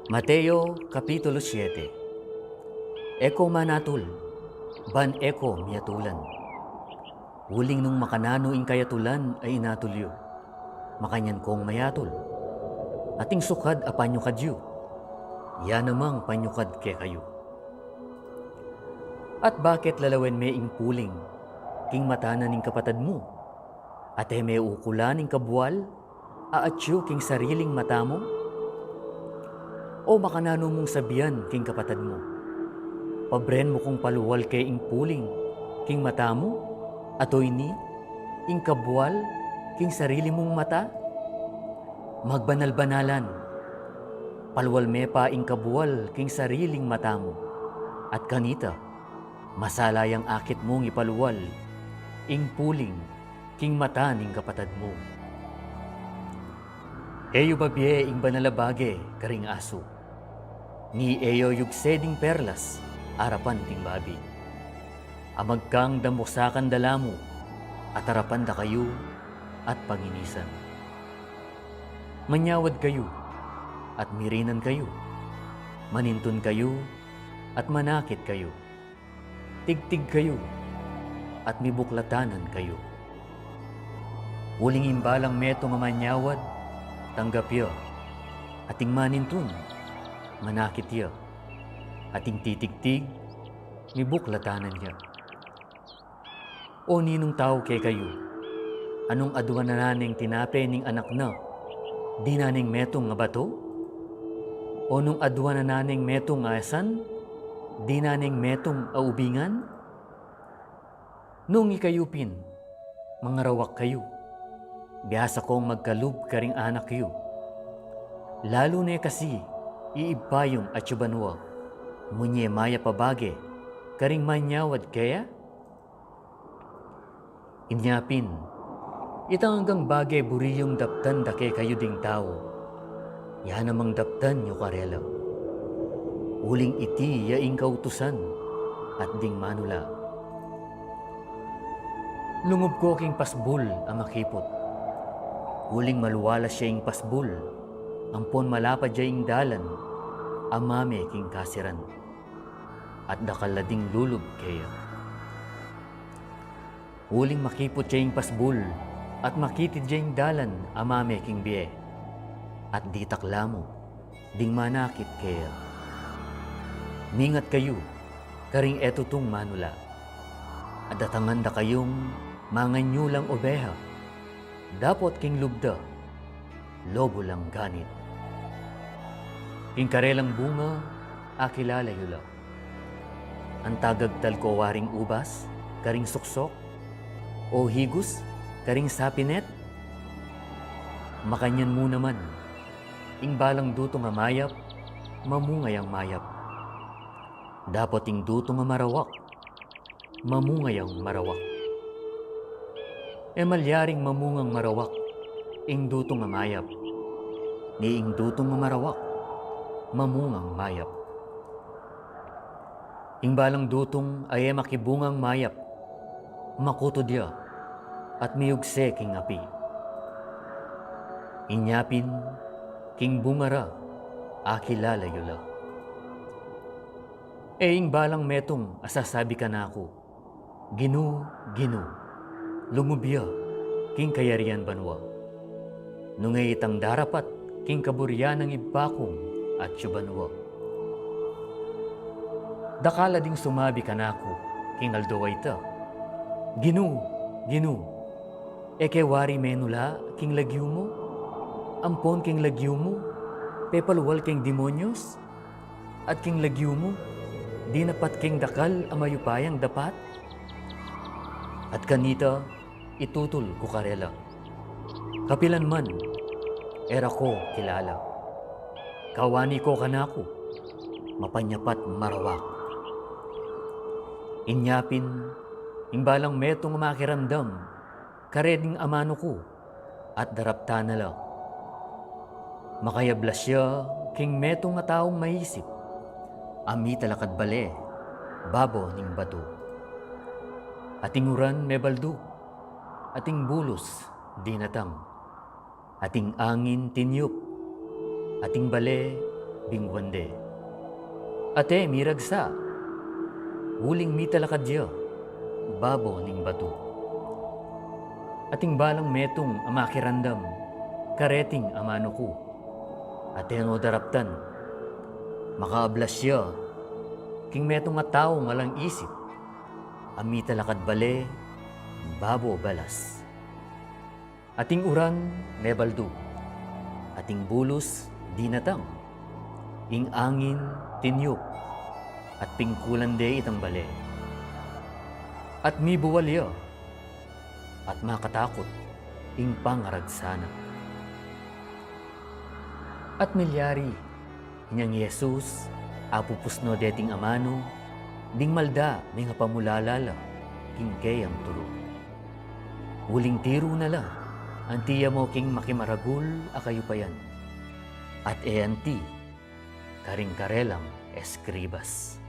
Mateo Kapitulo 7. Eko manatul, ban eko miyatulan. Huling nung makanano ing kayatulan ay inatulyo. Makanyan kong mayatul. Ating sukad a panyukadyo. Yan namang panyukad ke kayo. At bakit lalawen me ing puling, king matanan ning kapatad mo? Ate me ukulan ing kabual, aatyo king sariling mata mo? O makanano mong sabihan king kapatad mo? Pabren mo kong paluwal kay ing puling, king mata mo? Atoy ni, ing kabual, king sarili mong mata? Magbanal-banalan, paluwal me pa ing kabual, king sariling mata mo. At kanita, masalayang akit mong ipaluwal, ing puling, king mata ning kapatad mo. Eyo babye ing banalabage karing aso, ni eyo yugseding perlas arapan ting babi. Amag kang damusakan dalamu at harapan da kayo at panginisan. Manyawad kayo at mirinan kayo, manintun kayo at manakit kayo, tigtig kayo at mibuklatanan kayo. Huling imbalang meto nga manyawad, tanggap ya, ating manintun, manakit ya, ating titigtig, mibuklatanan ya. O ninong tao kay kayo, anong aduan na naning tinape ning anak na, di naning metong nga bato? O nung aduan na naning metong asan, di naning metong aubingan? Nung ikayupin, mangarawak kayo, biyasa kong magkalub karing anak kayo. Lalo na kasi, iibpayong at yubanwa, munye maya pabage, karing manyawad kaya? Inyapin, itang hanggang bagay buriyong daptan da kay kayo ding tao. Yan namang daptan nyo karela. Uling iti yaing kautusan at ding manula. Lungob ko king pasbul ang makipot. Huling maluwala siya ing pasbul, ampon malapad siya ing dalan, amame king kasiran, at dakalading lulub kaya. Huling makipot siya ing pasbul, at makitid siya ing dalan, amame king biye, at di taklamo, ding manakit kaya. Mingat kayo, karing eto tung manula, at datangan da kayong manganyulang obeha, dapot king lubda, lobo lang ganit. King karelang bunga, akilala yula. Ang tagagtal ko waring ubas, karing suksok, o higus, karing sapinet. Makanyan mo naman, ing balang duto nga mayap, mamungay ang mayap. Dapot ing duto nga marawak, mamungay ang marawak. E malyaring mamungang marawak, ing duto nga mayap, ni ing duto nga marawak, mamungang mayap. Ing balang dutong ay makibungang mayap, makuto dia, at miyugse king api. Inyapin, king bungara, akilala yula. E ing balang metong asasabi ka na ako, Ginu, Ginu, lumubya, king kayarian banwa. Nungay itang darapat, king kaburyan ng ibakong at yubanwa. Dakala ding sumabi ka na ako, king aldoway ta, Ginu, Ginu, eke wari menula, king lagyu mo, ampon king lagyu mo, pepaluwal king demonyos, at king lagyu mo, di napat king dakal amayupayang dapat. At kanita, itutul ko karela. Kapilan man, era ko kilala. Kawani ko kanako, mapanyapat marawak. Inyapin, imbalang metong makiramdam, kareding amano ko, at darapta na lang. Makayablas siya, king metong nga taong maisip, ami talakad bale, babo ning bato. Ating uran me baldo, ating bulos dinatang, ating angin tinyup, ating bale bingwande. Ate miragsa, huling mitalakadya, babo ning batu. Ating balang metong amakirandam, kareting amano ko. Ate ano daraptan, makaablas siya, king metong nga tao ngalang isip, amitalakad bale, babo balas. Ating uran, mebaldo. Ating bulos, dinatang. Ing angin, tinyup. At pingkulan de itang bale. At mi buwalya. At makatakot, ing pangaragsana. At milyari, inyang Yesus, apupusno deting amano, ding malda, may nga pamulalala, king kayang turo. Huling tiro na la, antiya mo king makimaragul akayo pa yan. At anti, karing karelang eskribas.